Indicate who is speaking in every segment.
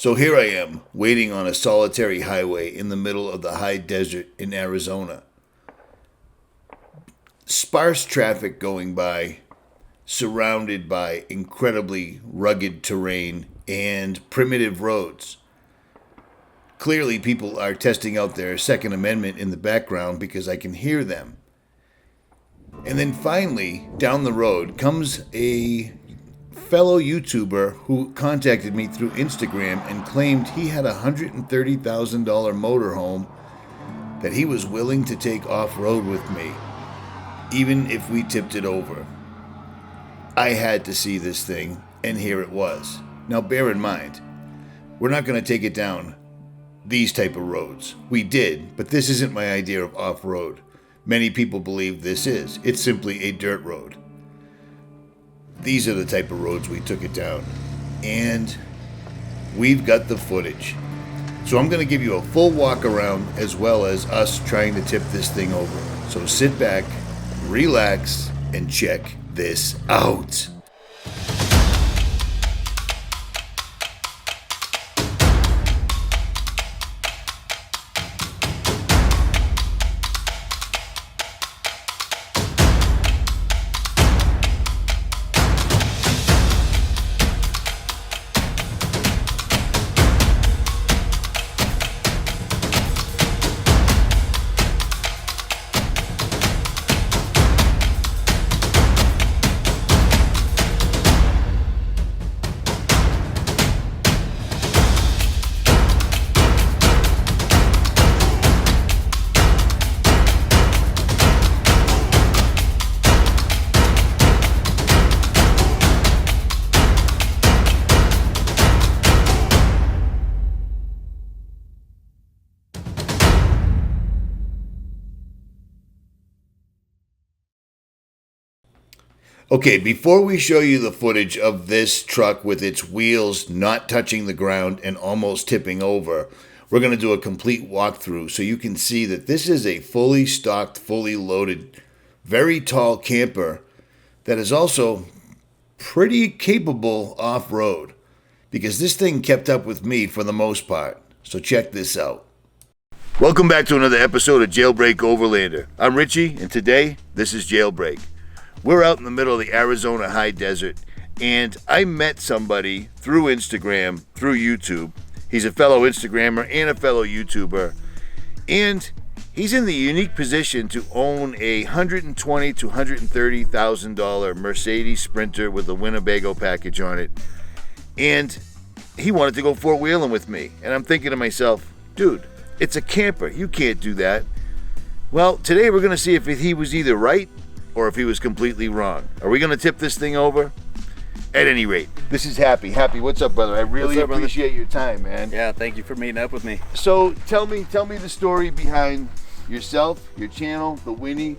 Speaker 1: So here I am, waiting on a solitary highway in the middle of the high desert in Arizona. Sparse traffic going by, surrounded by incredibly rugged terrain and primitive roads. Clearly, people are testing out their Second Amendment in the background because I can hear them. And then finally, down the road, comes a fellow YouTuber who contacted me through Instagram and claimed he had a $130,000 motorhome that he was willing to take off-road with me, even if we tipped it over. I had to see this thing, and here it was. Now bear in mind, we're not going to take it down these type of roads. We did, but this isn't my idea of off-road. Many people believe this is. It's simply a dirt road. These are the type of roads we took it down. And we've got the footage. So I'm going to give you a full walk around as well as us trying to tip this thing over. So sit back, relax, and check this out. Okay, before we show you the footage of this truck with its wheels not touching the ground and almost tipping over, we're going to do a complete walkthrough so you can see that this is a fully stocked, fully loaded, very tall camper that is also pretty capable off-road, because this thing kept up with me for the most part. So check this out. Welcome back to another episode of JailBreak Overlander. I'm Richie, and today, this is JailBreak. We're out in the middle of the Arizona high desert, and I met somebody through Instagram, through YouTube. He's a fellow Instagrammer and a fellow YouTuber, and he's in the unique position to own a $120,000 to $130,000 Mercedes Sprinter with a Winnebago package on it, and he wanted to go four-wheeling with me. And I'm thinking to myself, dude, it's a camper. You can't do that. Well, today we're going to see if he was either right or if he was completely wrong. Are we going to tip this thing over? At any rate, this is Happy. Happy, what's up, brother? I really appreciate your time, man.
Speaker 2: Yeah, thank you for meeting up with me.
Speaker 1: So tell me the story behind yourself, your channel, the Winnie,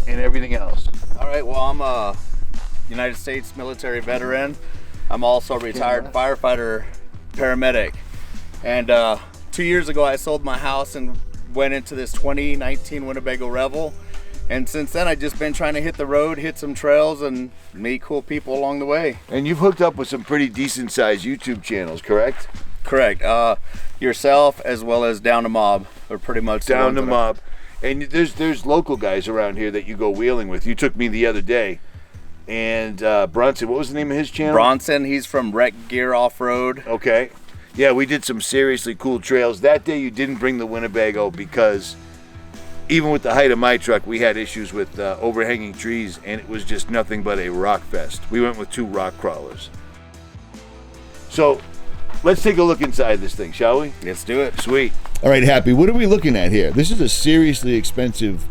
Speaker 1: and everything else.
Speaker 2: All right, well, I'm a United States military veteran. I'm also a retired firefighter paramedic. And 2 years ago, I sold my house and went into this 2019 Winnebago Revel. And since then, I've just been trying to hit the road, hit some trails, and meet cool people along the way.
Speaker 1: And you've hooked up with some pretty decent-sized YouTube channels, correct?
Speaker 2: Correct. Yourself as well as Down to Mob are pretty much
Speaker 1: Down to Mob. And there's local guys around here that you go wheeling with. You took me the other day. And Bronson, what was the name of his channel?
Speaker 2: Bronson, he's from Wreck Gear Offroad.
Speaker 1: Okay. Yeah, we did some seriously cool trails. That day you didn't bring the Winnebago because even with the height of my truck, we had issues with overhanging trees, and it was just nothing but a rock fest. We went with 2 rock crawlers. So let's take a look inside this thing, shall we?
Speaker 2: Let's do it.
Speaker 1: Sweet. All right, Happy, what are we looking at here? This is a seriously expensive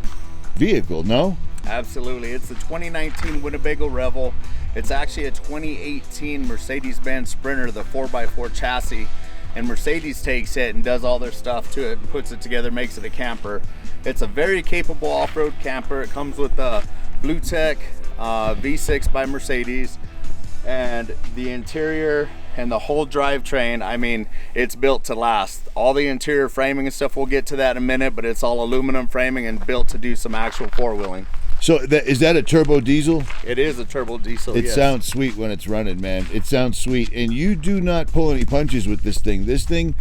Speaker 1: vehicle, no?
Speaker 2: Absolutely. It's the 2019 Winnebago Revel. It's actually a 2018 Mercedes-Benz Sprinter, the 4x4 chassis. And Mercedes takes it and does all their stuff to it, puts it together, makes it a camper. It's a very capable off-road camper. It comes with a Blue Tech V6 by Mercedes, and the interior and the whole drivetrain, I mean, it's built to last. All the interior framing and stuff, we'll get to that in a minute, but it's all aluminum framing and built to do some actual four-wheeling.
Speaker 1: So is that a turbo diesel?
Speaker 2: It is a turbo diesel.
Speaker 1: It
Speaker 2: yes.
Speaker 1: sounds sweet when it's running, man. It sounds sweet. And you do not pull any punches with this thing. This thing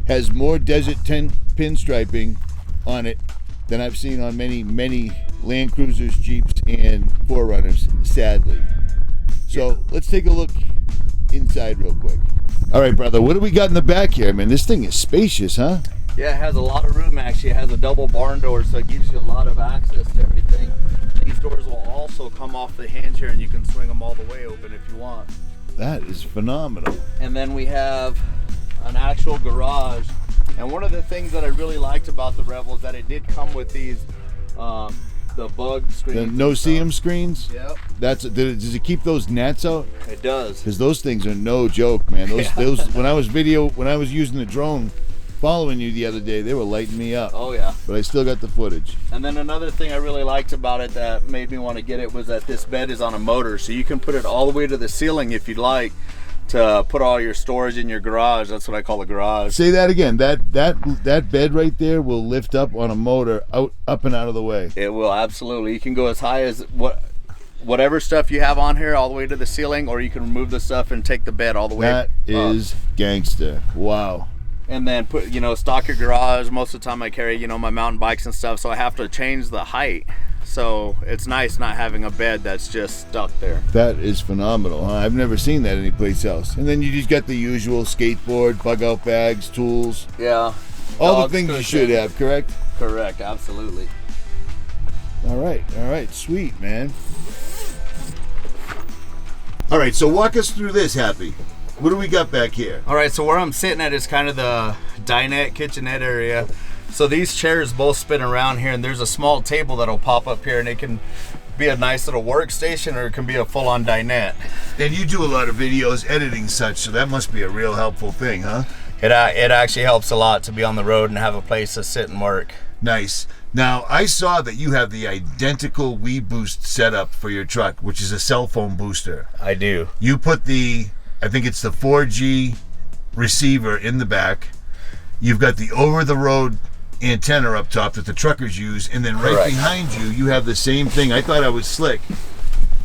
Speaker 1: has more desert pinstriping on it than I've seen on many Land Cruisers, Jeeps, and 4Runners, sadly. So let's take a look inside real quick. All right, brother, what do we got in the back here? Man, this thing is spacious, huh?
Speaker 2: Yeah, it has a lot of room actually. It has a double barn door, so it gives you a lot of access to everything. These doors will also come off the hinge here, and you can swing them all the way open if you want.
Speaker 1: That is phenomenal.
Speaker 2: And then we have an actual garage. And one of the things that I really liked about the Revel is that it did come with these, the bug screens.
Speaker 1: The no-see-em screens?
Speaker 2: Yep.
Speaker 1: Does it keep those gnats out?
Speaker 2: It does.
Speaker 1: Because those things are no joke, man. Those when I was using the drone following you the other day, they were lighting me up.
Speaker 2: Oh yeah.
Speaker 1: But I still got the footage.
Speaker 2: And then another thing I really liked about it that made me want to get it was that this bed is on a motor, so you can put it all the way to the ceiling if you'd like to put all your storage in your garage. That's what I call the garage.
Speaker 1: Say that again. That bed right there will lift up on a motor up and out of the way.
Speaker 2: It will, absolutely. You can go as high as whatever stuff you have on here all the way to the ceiling, or you can remove the stuff and take the bed all the way
Speaker 1: That is gangster. Wow.
Speaker 2: And then put, stock your garage. Most of the time I carry, my mountain bikes and stuff, so I have to change the height. So it's nice not having a bed that's just stuck there.
Speaker 1: That is phenomenal, huh? I've never seen that anyplace else. And then you just got the usual skateboard, bug out bags, tools.
Speaker 2: Yeah.
Speaker 1: All the things you should have, correct?
Speaker 2: Correct, absolutely.
Speaker 1: All right, sweet, man. All right, so walk us through this, Happy. What do we got back here?
Speaker 2: All right, so where I'm sitting at is kind of the dinette, kitchenette area. So these chairs both spin around here, and there's a small table that'll pop up here, and it can be a nice little workstation, or it can be a full-on dinette.
Speaker 1: And you do a lot of videos editing such, so that must be a real helpful thing, huh?
Speaker 2: It actually helps a lot to be on the road and have a place to sit and work.
Speaker 1: Nice. Now, I saw that you have the identical WeBoost setup for your truck, which is a cell phone booster.
Speaker 2: I do.
Speaker 1: You put I think it's the 4G receiver in the back. You've got the over-the-road antenna up top that the truckers use, and then right behind you, you have the same thing. I thought I was slick.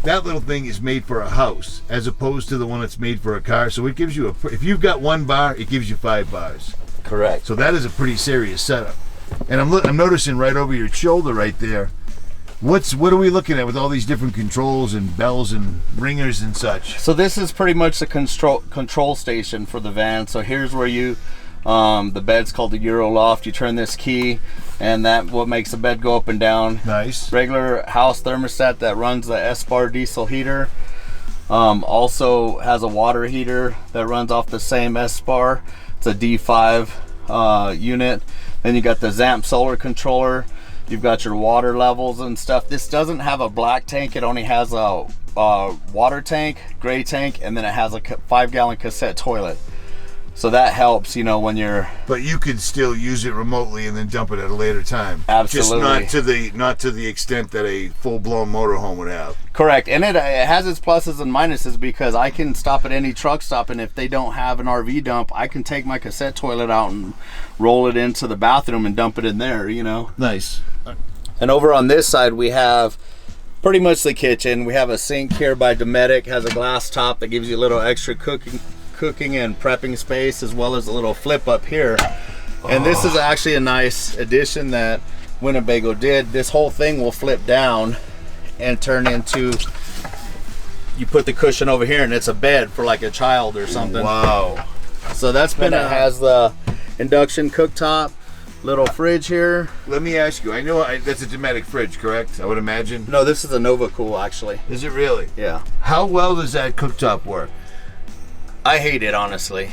Speaker 1: That little thing is made for a house, as opposed to the one that's made for a car. So it gives you if you've got 1 bar, it gives you 5 bars.
Speaker 2: Correct.
Speaker 1: So that is a pretty serious setup. And I'm noticing right over your shoulder right there. What are we looking at with all these different controls and bells and ringers and such?
Speaker 2: So this is pretty much the control station for the van. So here's where the bed's called the Euro Loft. You turn this key, and that what makes the bed go up and down.
Speaker 1: Nice.
Speaker 2: Regular house thermostat that runs the S-Bar diesel heater. Also has a water heater that runs off the same S-Bar. It's a D5 unit. Then you got the Zamp solar controller. You've got your water levels and stuff. This doesn't have a black tank. It only has a water tank, gray tank, and then it has a 5-gallon cassette toilet. So that helps, when you're.
Speaker 1: But you could still use it remotely and then dump it at a later time.
Speaker 2: Absolutely.
Speaker 1: Just not to the extent that a full-blown motorhome would have.
Speaker 2: Correct, and it has its pluses and minuses, because I can stop at any truck stop, and if they don't have an RV dump, I can take my cassette toilet out and roll it into the bathroom and dump it in there.
Speaker 1: Nice.
Speaker 2: And over on this side, we have pretty much the kitchen. We have a sink here by Dometic. Has a glass top that gives you a little extra cooking and prepping space, as well as a little flip up here. And this is actually a nice addition that Winnebago did. This whole thing will flip down and turn into, you put the cushion over here, and it's a bed for like a child or something.
Speaker 1: Wow.
Speaker 2: So that's been, it has the induction cooktop, little fridge here.
Speaker 1: Let me ask you, I know that's a Dometic fridge, correct? I would imagine.
Speaker 2: No, this is a Nova Cool, actually.
Speaker 1: Is it really?
Speaker 2: Yeah.
Speaker 1: How well does that cooktop work?
Speaker 2: I hate it, honestly.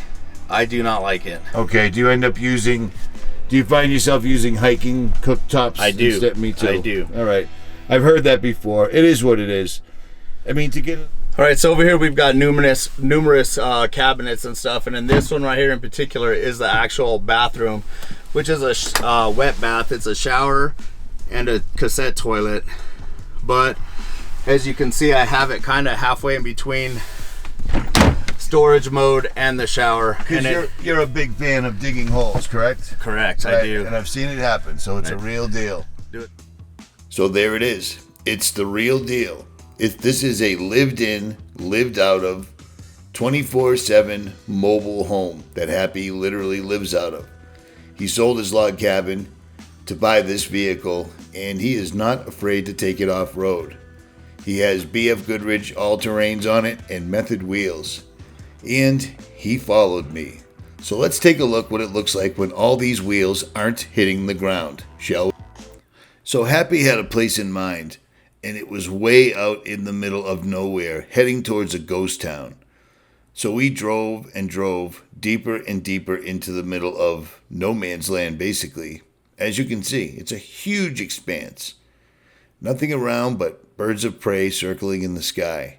Speaker 2: I do not like it.
Speaker 1: Okay, do you find yourself using hiking cooktops?
Speaker 2: I do.
Speaker 1: Instead? Me too.
Speaker 2: I do.
Speaker 1: All right. I've heard that before. It is what it is. I mean, to get...
Speaker 2: All right, so over here we've got numerous cabinets and stuff, and then this one right here in particular is the actual bathroom, which is a wet bath. It's a shower and a cassette toilet, but as you can see, I have it kind of halfway in between storage mode and the shower.
Speaker 1: Because you're a big fan of digging holes, correct?
Speaker 2: Correct,
Speaker 1: Right,
Speaker 2: I do.
Speaker 1: And I've seen it happen, so it's a real deal.
Speaker 2: Do it.
Speaker 1: So there it is. It's the real deal. This is a lived in, lived out of, 24/7 mobile home that Happy literally lives out of. He sold his log cabin to buy this vehicle, and he is not afraid to take it off-road. He has BF Goodrich all-terrains on it and Method wheels. And he followed me. So let's take a look what it looks like when all these wheels aren't hitting the ground, shall we? So Happy had a place in mind, and it was way out in the middle of nowhere, heading towards a ghost town. So we drove and drove deeper and deeper into the middle of no man's land, basically. As you can see, it's a huge expanse. Nothing around but birds of prey circling in the sky.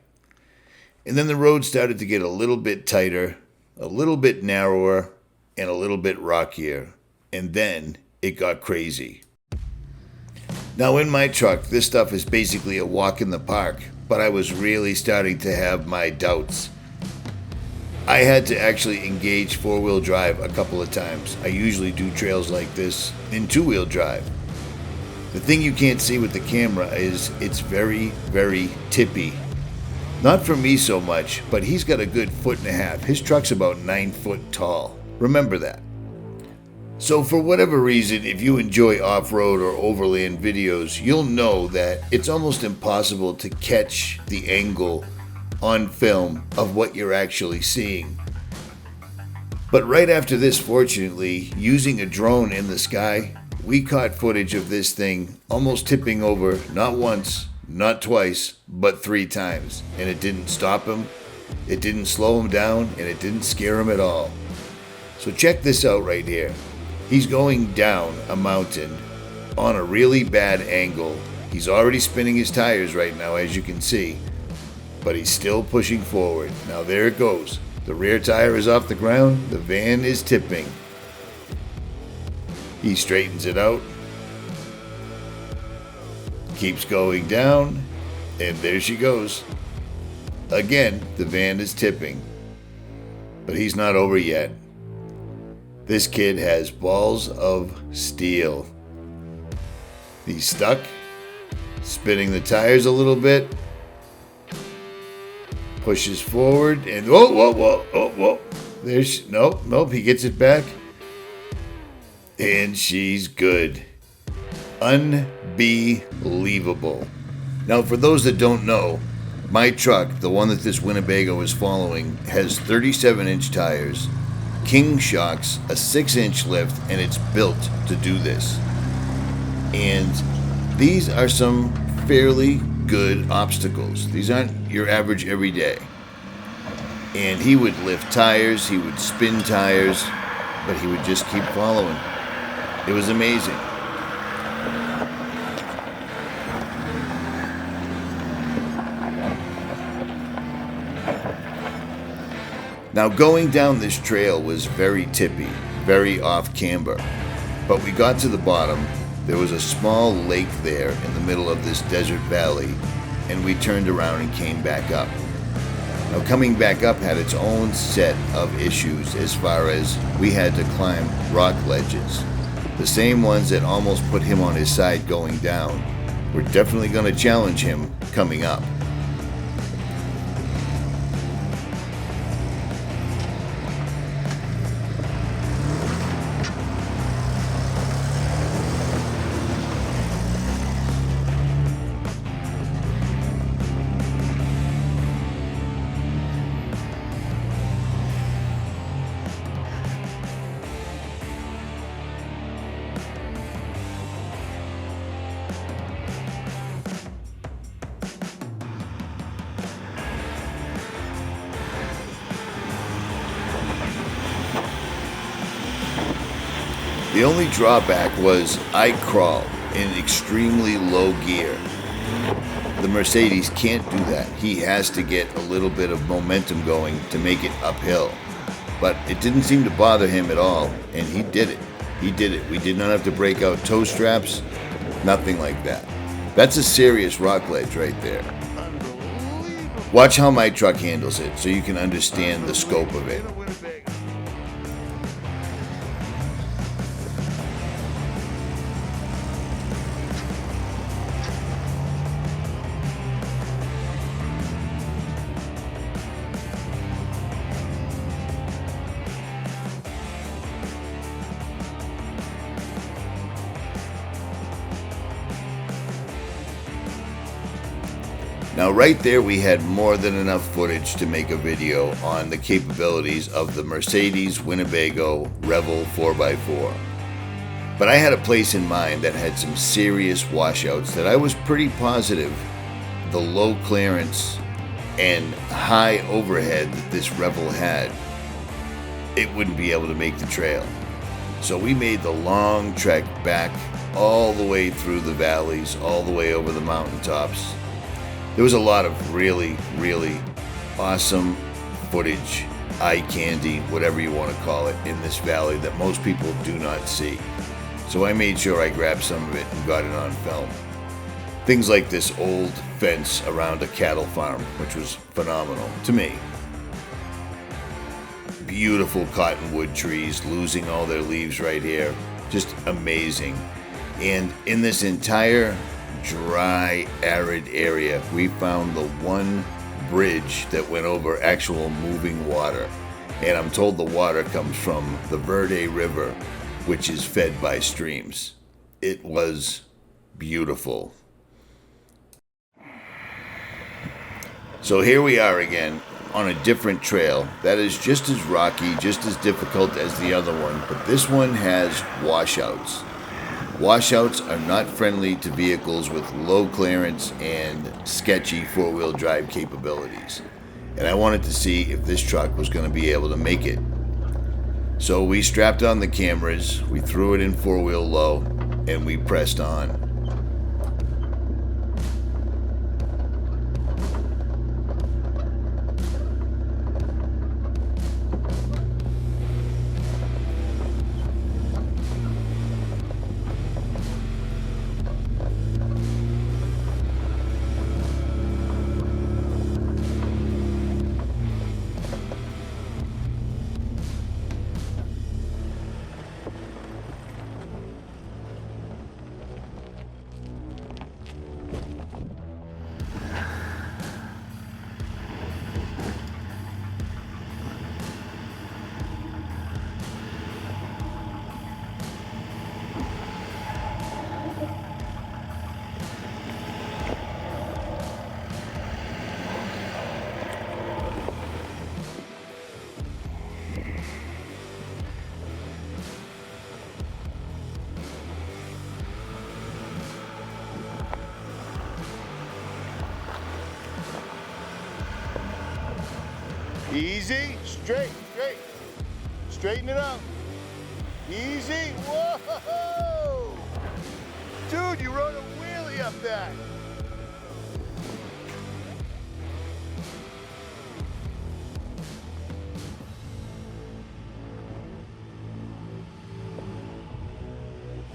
Speaker 1: And then the road started to get a little bit tighter, a little bit narrower, and a little bit rockier. And then it got crazy. Now in my truck, this stuff is basically a walk in the park, but I was really starting to have my doubts. I had to actually engage four-wheel drive a couple of times. I usually do trails like this in two-wheel drive. The thing you can't see with the camera is it's very, very tippy. Not for me so much, but he's got a good 1.5 feet. His truck's about 9 foot tall. Remember that. So for whatever reason, if you enjoy off-road or overland videos, you'll know that it's almost impossible to catch the angle on film of what you're actually seeing. But right after this, fortunately, using a drone in the sky, we caught footage of this thing almost tipping over, not once, not twice, but 3 times. And it didn't stop him, it didn't slow him down, and it didn't scare him at all. So check this out right here. He's going down a mountain on a really bad angle. He's already spinning his tires right now, as you can see. But he's still pushing forward. Now there it goes. The rear tire is off the ground. The van is tipping. He straightens it out. Keeps going down. And there she goes. Again, the van is tipping. But he's not over yet. This kid has balls of steel. He's stuck. Spinning the tires a little bit. Pushes forward and whoa. There's nope, he gets it back. And she's good. Unbelievable. Now for those that don't know, my truck, the one that this Winnebago is following, has 37-inch tires, king shocks, a 6-inch lift, and it's built to do this. And these are some fairly good obstacles. These aren't your average everyday. And he would lift tires, he would spin tires, but he would just keep following. It was amazing. Now going down this trail was very tippy, very off camber. But we got to the bottom. There was a small lake there in the middle of this desert valley, and we turned around and came back up. Now coming back up had its own set of issues as far as we had to climb rock ledges. The same ones that almost put him on his side going down. We're definitely going to challenge him coming up. The only drawback was I crawl in extremely low gear. The Mercedes can't do that. He has to get a little bit of momentum going to make it uphill. But it didn't seem to bother him at all, and he did it. He did it. We did not have to break out toe straps, nothing like that. That's a serious rock ledge right there. Watch how my truck handles it so you can understand the scope of it. Now right there we had more than enough footage to make a video on the capabilities of the Mercedes Winnebago Revel 4x4. But I had a place in mind that had some serious washouts that I was pretty positive the low clearance and high overhead that this Revel had, it wouldn't be able to make the trail. So we made the long trek back all the way through the valleys, all the way over the mountaintops. There was a lot of really, really awesome footage, eye candy, whatever you want to call it, in this valley that most people do not see. So I made sure I grabbed some of it and got it on film. Things like this old fence around a cattle farm, which was phenomenal to me. Beautiful cottonwood trees losing all their leaves right here. Just amazing. And in this entire dry, arid area, we found the one bridge that went over actual moving water. And I'm told the water comes from the Verde River, which is fed by streams. It was beautiful. So here we are again on a different trail that is just as rocky, just as difficult as the other one, but this one has washouts. Washouts are not friendly to vehicles with low clearance and sketchy four-wheel drive capabilities. And I wanted to see if this truck was going to be able to make it. So we strapped on the cameras, we threw it in four-wheel low, and we pressed on.
Speaker 3: Easy, straight. Straighten it out. Easy, whoa! Dude, you rode a wheelie up that.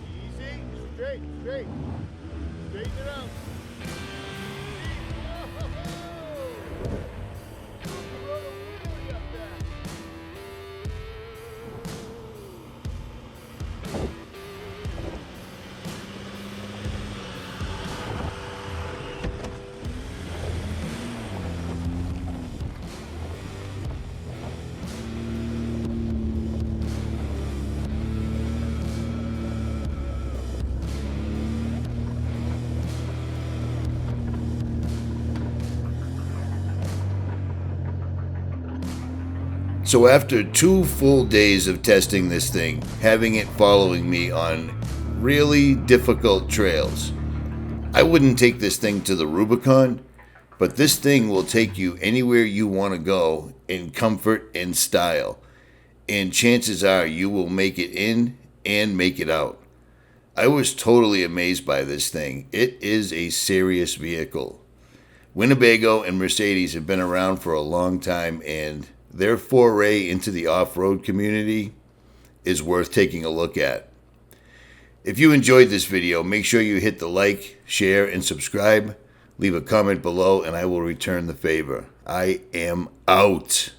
Speaker 3: Easy, straight. Straighten it out.
Speaker 1: So after 2 full days of testing this thing, having it following me on really difficult trails, I wouldn't take this thing to the Rubicon, but this thing will take you anywhere you want to go in comfort and style. And chances are you will make it in and make it out. I was totally amazed by this thing. It is a serious vehicle. Winnebago and Mercedes have been around for a long time, and their foray into the off-road community is worth taking a look at. If you enjoyed this video, make sure you hit the like, share, and subscribe. Leave a comment below and I will return the favor. I am out.